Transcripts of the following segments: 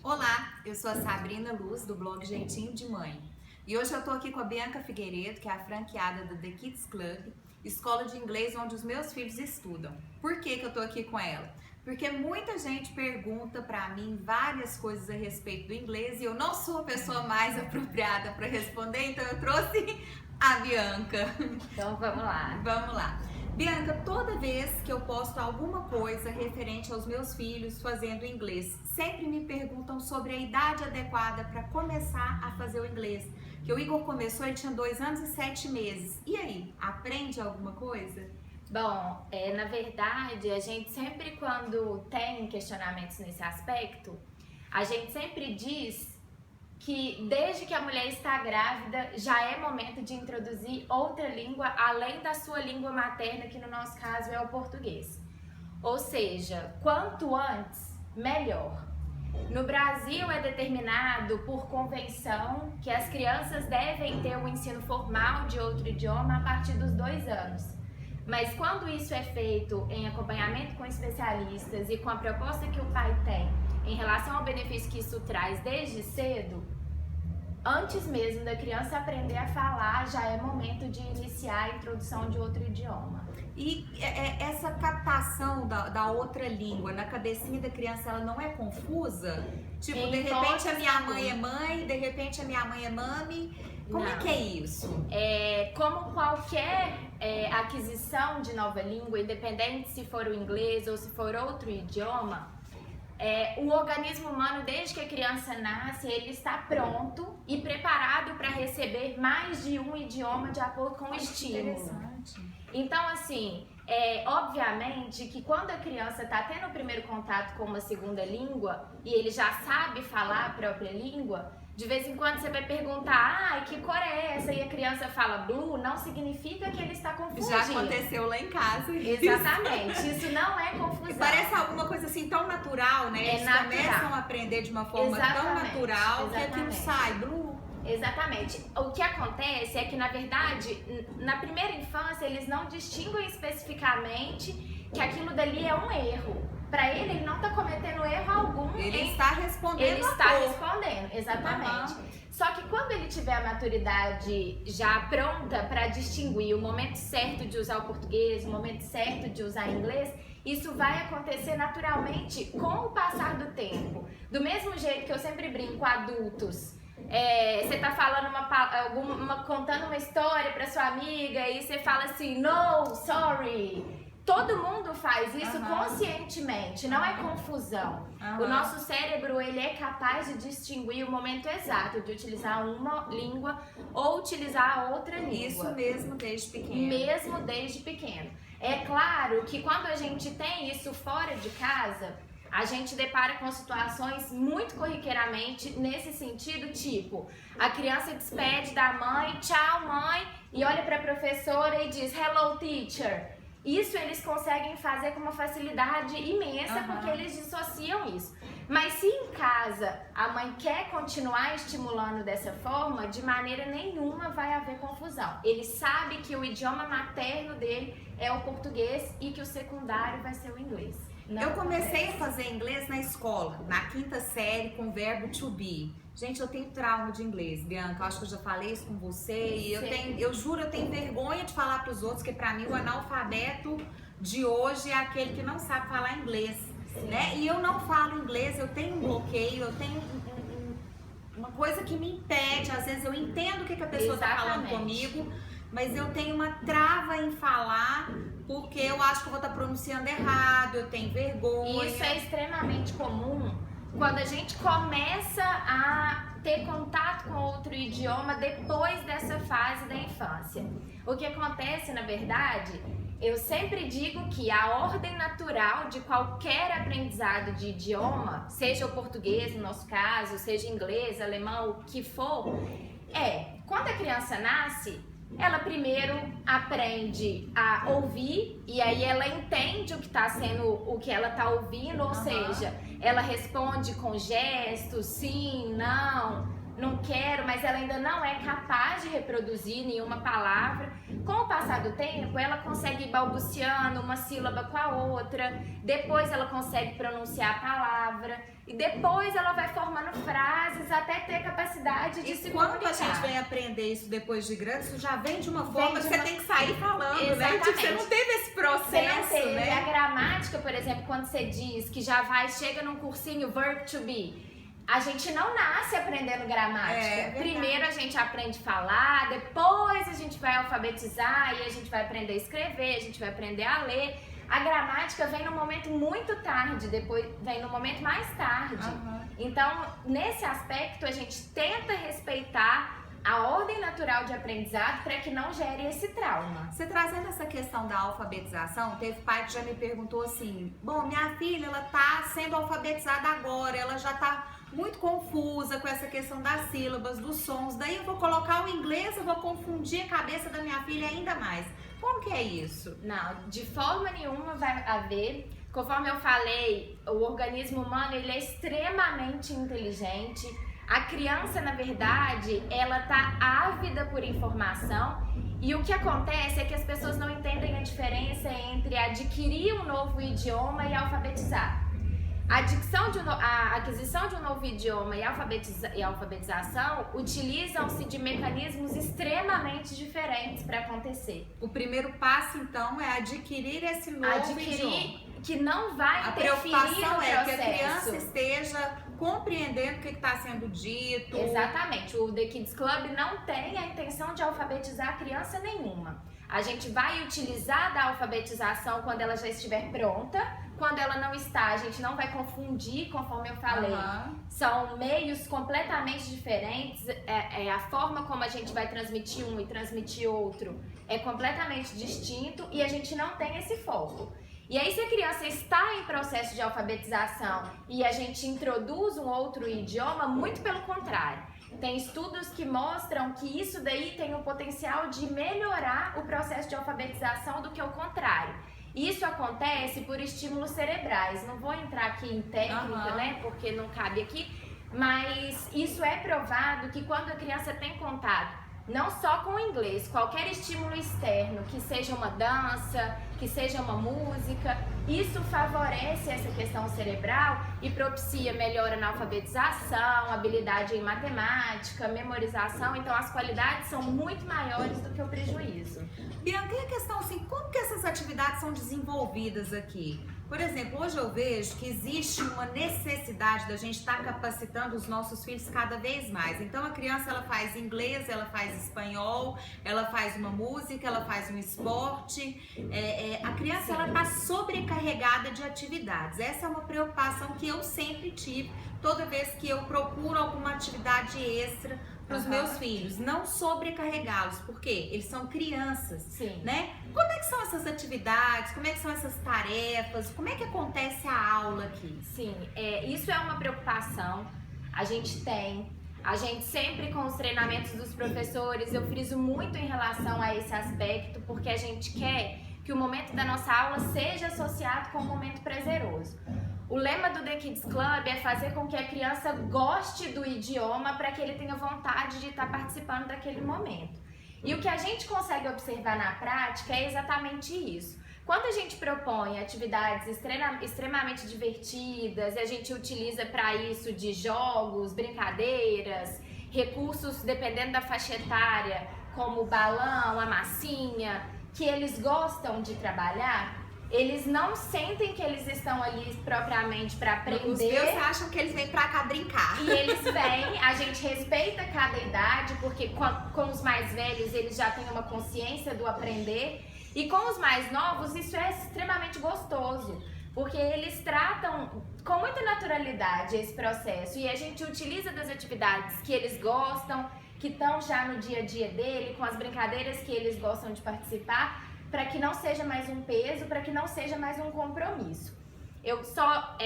Olá, eu sou a Sabrina Luz, do blog Jeitinho de Mãe. E hoje eu tô aqui com a Bianca Figueiredo, que é a franqueada do The Kids Club, escola de inglês onde os meus filhos estudam. Por que eu tô aqui com ela? Porque muita gente pergunta pra mim várias coisas a respeito do inglês e eu não sou a pessoa mais apropriada para responder, então eu trouxe a Bianca. Então vamos lá. Vamos lá. Bianca, toda vez que eu posto alguma coisa referente aos meus filhos fazendo inglês, sempre me perguntam sobre a idade adequada para começar a fazer o inglês. Que o Igor começou, ele tinha 2 anos e 7 meses. E aí, aprende alguma coisa? Bom, na verdade, a gente sempre quando tem questionamentos nesse aspecto, a gente sempre diz que desde que a mulher está grávida, já é momento de introduzir outra língua além da sua língua materna, que no nosso caso é o português. Ou seja, quanto antes, melhor. No Brasil é determinado por convenção que as crianças devem ter um ensino formal de outro idioma a partir dos 2 anos. Mas quando isso é feito em acompanhamento com especialistas e com a proposta que o pai tem em relação ao benefício que isso traz desde cedo, antes mesmo da criança aprender a falar, já é momento de iniciar a introdução de outro idioma. E essa captação da outra língua na cabecinha da criança, ela não é confusa? Tipo, de repente a minha mãe é mãe, de repente a minha mãe é mami. Como é que é isso? Como qualquer aquisição de nova língua, independente se for o inglês ou se for outro idioma, o organismo humano, desde que a criança nasce, ele está pronto e preparado para receber mais de um idioma de acordo com o estímulo. Interessante. Então, assim, obviamente que quando a criança está tendo o primeiro contato com uma segunda língua e ele já sabe falar a própria língua, de vez em quando você vai perguntar, que cor é essa? E a criança fala blue, não significa que ele está confundindo. Já aconteceu lá em casa. Exatamente, isso não é confusão. Parece alguma coisa assim tão natural, né? Eles natural. Começam a aprender de uma forma tão natural que aquilo sai blue. Exatamente. O que acontece é que, na verdade, na primeira infância, eles não distinguem especificamente que aquilo dali é um erro. Para ele não está cometendo erro algum. Ele está respondendo. Ele está respondendo, exatamente. Só que quando ele tiver a maturidade já pronta para distinguir o momento certo de usar o português, o momento certo de usar o inglês, isso vai acontecer naturalmente com o passar do tempo. Do mesmo jeito que eu sempre brinco com adultos. Você tá falando contando uma história para sua amiga e você fala assim, no, sorry. Todo mundo faz isso conscientemente, não é confusão. O nosso cérebro, ele é capaz de distinguir o momento exato de utilizar uma língua ou utilizar a outra língua. Isso mesmo desde pequeno. Mesmo desde pequeno. É claro que quando a gente tem isso fora de casa, a gente depara com situações muito corriqueiramente nesse sentido, tipo, a criança despede da mãe, tchau mãe, e olha para a professora e diz, hello teacher. Isso eles conseguem fazer com uma facilidade imensa, porque eles dissociam isso. Mas se em casa a mãe quer continuar estimulando dessa forma, de maneira nenhuma vai haver confusão. Ele sabe que o idioma materno dele é o português e que o secundário vai ser o inglês. Eu comecei a fazer inglês na escola, na 5ª série, com o verbo to be. Gente, eu tenho trauma de inglês, Bianca, eu acho que eu já falei isso com você e eu juro, eu tenho vergonha de falar para os outros que para mim o analfabeto de hoje é aquele que não sabe falar inglês, né? E eu não falo inglês, eu tenho um bloqueio, eu tenho uma coisa que me impede, às vezes eu entendo o que a pessoa está falando comigo, mas eu tenho uma trava em falar porque eu acho que eu vou estar pronunciando errado, eu tenho vergonha. Isso é extremamente comum quando a gente começa a ter contato com outro idioma depois dessa fase da infância. O que acontece, na verdade, eu sempre digo que a ordem natural de qualquer aprendizado de idioma, seja o português no nosso caso, seja inglês, alemão, o que for, quando a criança nasce, ela primeiro aprende a ouvir e aí ela entende o que ela está ouvindo, ou seja, ela responde com gestos, sim, não, não quero, mas ela ainda não é capaz de reproduzir nenhuma palavra. Com o passar do tempo, ela consegue ir balbuciando uma sílaba com a outra, depois ela consegue pronunciar a palavra, e depois ela vai formando frases até ter capacidade de se comunicar. E quando a gente vem aprender isso depois de grande, isso já vem de uma forma que você tem que sair falando, né? Tipo, você não teve esse processo, você não teve, né? A gramática, por exemplo, quando você diz que já chega num cursinho verb to be, a gente não nasce aprendendo gramática. Primeiro a gente aprende a falar, depois a gente vai alfabetizar e a gente vai aprender a escrever, a gente vai aprender a ler. A gramática vem num momento muito tarde, depois vem no momento mais tarde. Então, nesse aspecto, a gente tenta respeitar a ordem natural de aprendizado para que não gere esse trauma. Você trazendo essa questão da alfabetização, teve pai que já me perguntou assim, bom, minha filha, ela tá sendo alfabetizada agora, ela já tá muito confusa com essa questão das sílabas, dos sons, daí eu vou colocar o inglês, eu vou confundir a cabeça da minha filha ainda mais. Como que é isso? Não, de forma nenhuma vai haver. Conforme eu falei, o organismo humano ele é extremamente inteligente. A criança, na verdade, ela tá ávida por informação. E o que acontece é que as pessoas não entendem a diferença entre adquirir um novo idioma e alfabetizar. A aquisição de um novo idioma e a alfabetização utilizam-se de mecanismos extremamente diferentes para acontecer. O primeiro passo, então, é adquirir esse novo idioma. Que não vai interferir no processo. A preocupação é que a criança esteja compreendendo o que está sendo dito. Exatamente. O The Kids Club não tem a intenção de alfabetizar criança nenhuma. A gente vai utilizar da alfabetização quando ela já estiver pronta. Quando ela não está, a gente não vai confundir, conforme eu falei. São meios completamente diferentes. A forma como a gente vai transmitir um e transmitir outro é completamente distinto e a gente não tem esse foco. E aí, se a criança está em processo de alfabetização e a gente introduz um outro idioma, muito pelo contrário. Tem estudos que mostram que isso daí tem o potencial de melhorar o processo de alfabetização do que o contrário. Isso acontece por estímulos cerebrais. Não vou entrar aqui em técnica, né, porque não cabe aqui, mas isso é provado que quando a criança tem contato não só com o inglês, qualquer estímulo externo, que seja uma dança, que seja uma música, isso favorece essa questão cerebral e propicia melhora na alfabetização, habilidade em matemática, memorização, então as qualidades são muito maiores do que o prejuízo. Bianca, e a questão assim, como que essas atividades são desenvolvidas aqui? Por exemplo, hoje eu vejo que existe uma necessidade da gente estar capacitando os nossos filhos cada vez mais. Então a criança ela faz inglês, ela faz espanhol, ela faz uma música, ela faz um esporte. A criança ela está sobrecarregada de atividades. Essa é uma preocupação que eu sempre tive toda vez que eu procuro alguma atividade extra para os meus filhos, não sobrecarregá-los, porque eles são crianças, né? Como é que são essas atividades? Como é que são essas tarefas? Como é que acontece a aula aqui? Sim, isso é uma preocupação. A gente sempre com os treinamentos dos professores, eu friso muito em relação a esse aspecto, porque a gente quer que o momento da nossa aula seja associado com um momento prazeroso. O lema do The Kids Club é fazer com que a criança goste do idioma para que ele tenha vontade de estar participando daquele momento. E o que a gente consegue observar na prática é exatamente isso. Quando a gente propõe atividades extremamente divertidas e a gente utiliza para isso de jogos, brincadeiras, recursos dependendo da faixa etária, como o balão, a massinha, que eles gostam de trabalhar, eles não sentem que eles estão ali propriamente para aprender. Os meus acham que eles vêm pra cá brincar. E eles vêm, a gente respeita cada idade, porque com os mais velhos eles já têm uma consciência do aprender. E com os mais novos isso é extremamente gostoso, porque eles tratam com muita naturalidade esse processo. E a gente utiliza das atividades que eles gostam, que estão já no dia a dia dele, com as brincadeiras que eles gostam de participar, para que não seja mais um peso, para que não seja mais um compromisso. Eu só,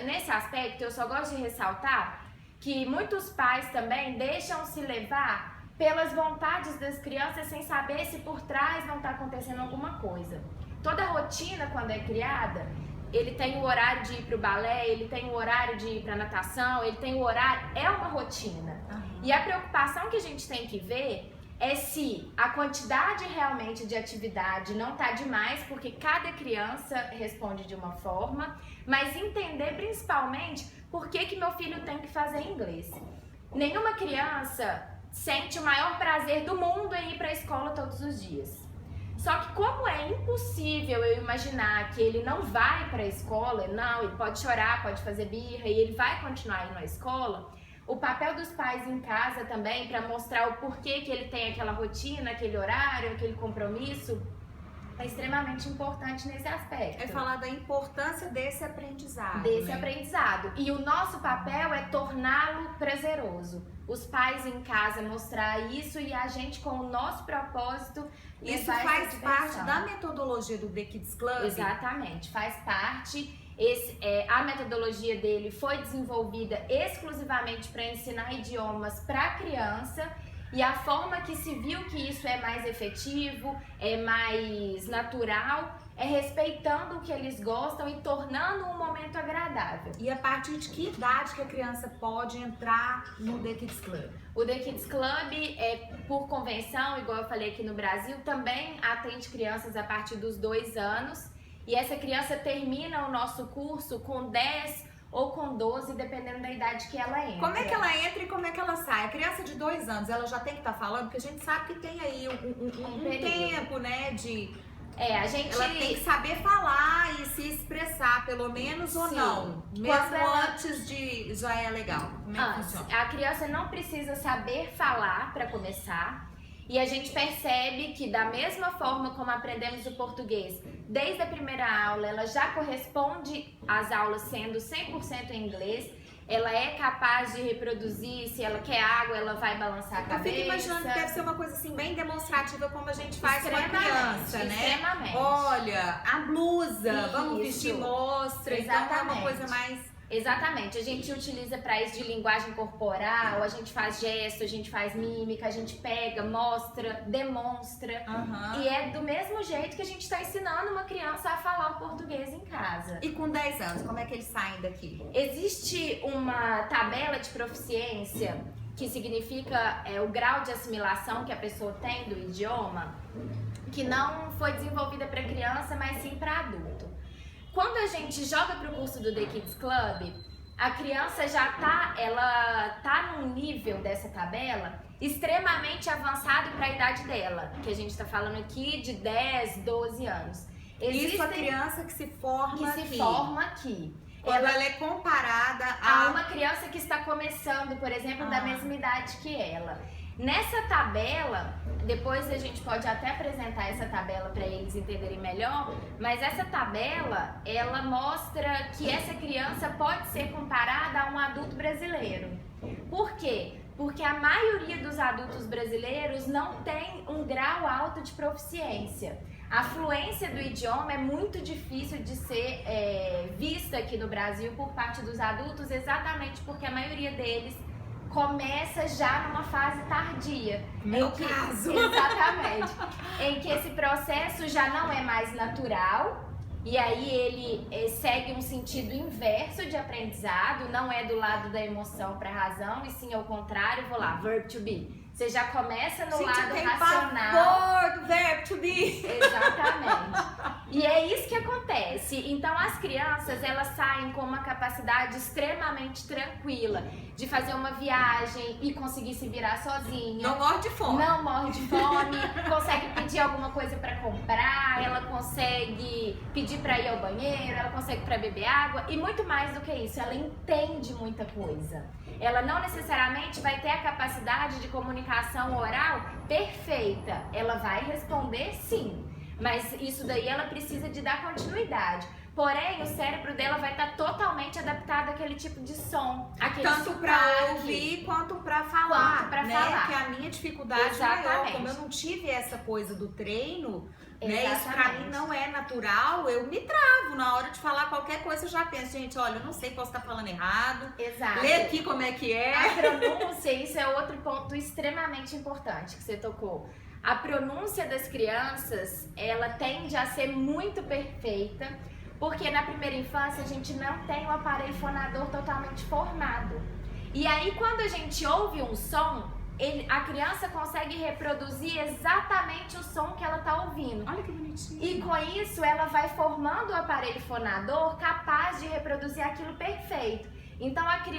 nesse aspecto, eu só gosto de ressaltar que muitos pais também deixam se levar pelas vontades das crianças sem saber se por trás não está acontecendo alguma coisa. Toda rotina, quando é criada, ele tem o horário de ir pro balé, ele tem o horário de ir pra natação, ele tem o horário, é uma rotina. E a preocupação que a gente tem que ver é se a quantidade realmente de atividade não tá demais, porque cada criança responde de uma forma, mas entender principalmente por que meu filho tem que fazer inglês. Nenhuma criança sente o maior prazer do mundo em ir para a escola todos os dias. Só que como é impossível eu imaginar que ele não vai para a escola, não, ele pode chorar, pode fazer birra e ele vai continuar indo à escola, o papel dos pais em casa também para mostrar o porquê que ele tem aquela rotina, aquele horário, aquele compromisso, é extremamente importante nesse aspecto. É falar da importância desse aprendizado. Aprendizado. E o nosso papel é torná-lo prazeroso. Os pais em casa mostrar isso e a gente com o nosso propósito. Isso faz parte da metodologia do The Kids Club? Exatamente, faz parte. A metodologia dele foi desenvolvida exclusivamente para ensinar idiomas para criança. E a forma que se viu que isso é mais efetivo, é mais natural, é respeitando o que eles gostam e tornando um momento agradável. E a partir de que idade que a criança pode entrar no The Kids Club? O The Kids Club, por convenção, igual eu falei aqui no Brasil, também atende crianças a partir dos 2 anos. E essa criança termina o nosso curso com 10 ou com 12, dependendo da idade que ela entra. Como é que ela entra e como é que ela sai? A criança de 2 anos, ela já tem que estar falando? Porque a gente sabe que tem aí um tempo, né, Ela tem que saber falar e se expressar, pelo menos, ou não? Mesmo antes de... já é legal? Como é que funciona? A criança não precisa saber falar para começar. E a gente percebe que da mesma forma como aprendemos o português, desde a primeira aula, ela já corresponde às aulas sendo 100% em inglês. Ela é capaz de reproduzir, se ela quer água, ela vai balançar a cabeça. Eu fico imaginando que deve ser uma coisa assim, bem demonstrativa, como a gente faz com a criança, né? Extremamente. Olha, a blusa, Isso. vamos vestir, mostra. Exatamente. Então é uma coisa mais... Exatamente, a gente utiliza para isso de linguagem corporal, a gente faz gesto, a gente faz mímica, a gente pega, mostra, demonstra. E é do mesmo jeito que a gente está ensinando uma criança a falar o português em casa. E com 10 anos, como é que eles saem daqui? Existe uma tabela de proficiência, que significa o grau de assimilação que a pessoa tem do idioma, que não foi desenvolvida para criança, mas sim para adulto. Quando a gente joga para o curso do The Kids Club, a criança já tá num nível dessa tabela extremamente avançado para a idade dela, que a gente está falando aqui de 10, 12 anos. Isso a criança que se forma aqui. Ela é comparada a uma criança que está começando, por exemplo, da mesma idade que ela. Nessa tabela, depois a gente pode até apresentar essa tabela para eles entenderem melhor, mas essa tabela, ela mostra que essa criança pode ser comparada a um adulto brasileiro. Por quê? Porque a maioria dos adultos brasileiros não tem um grau alto de proficiência. A fluência do idioma é muito difícil de ser vista aqui no Brasil por parte dos adultos, exatamente porque a maioria deles começa já numa fase tardia. Meu caso! Exatamente. Em que esse processo já não é mais natural, e aí ele segue um sentido inverso de aprendizado, não é do lado da emoção para a razão, e sim ao contrário, vou lá, verb to be. Você já começa no lado racional. Pavor do verbo to be. Exatamente. E é isso que acontece. Então as crianças, elas saem com uma capacidade extremamente tranquila de fazer uma viagem e conseguir se virar sozinha. Não morre de fome. Não morre de fome. Consegue pedir alguma coisa para comprar, ela consegue pedir para ir ao banheiro, ela consegue para beber água e muito mais do que isso, ela entende muita coisa. Ela não necessariamente vai ter a capacidade de comunicação oral perfeita. Ela vai responder sim, mas isso daí ela precisa de dar continuidade. Porém, o cérebro dela vai estar totalmente adaptado àquele tipo de som, aquele tanto para ouvir quanto para falar, né? Que a minha dificuldade maior, como eu não tive essa coisa do treino, né? Isso pra mim não é natural, eu me travo na hora de falar qualquer coisa, eu já penso, gente, olha, eu não sei, posso estar falando errado. Exato. Lê aqui como é que é. A pronúncia, isso é outro ponto extremamente importante que você tocou. A pronúncia das crianças, ela tende a ser muito perfeita, Porque na primeira infância a gente não tem o aparelho fonador totalmente formado. E aí quando a gente ouve um som, a criança consegue reproduzir exatamente o som que ela está ouvindo. Olha que bonitinho. E com isso ela vai formando o aparelho fonador capaz de reproduzir aquilo perfeito. Então a criança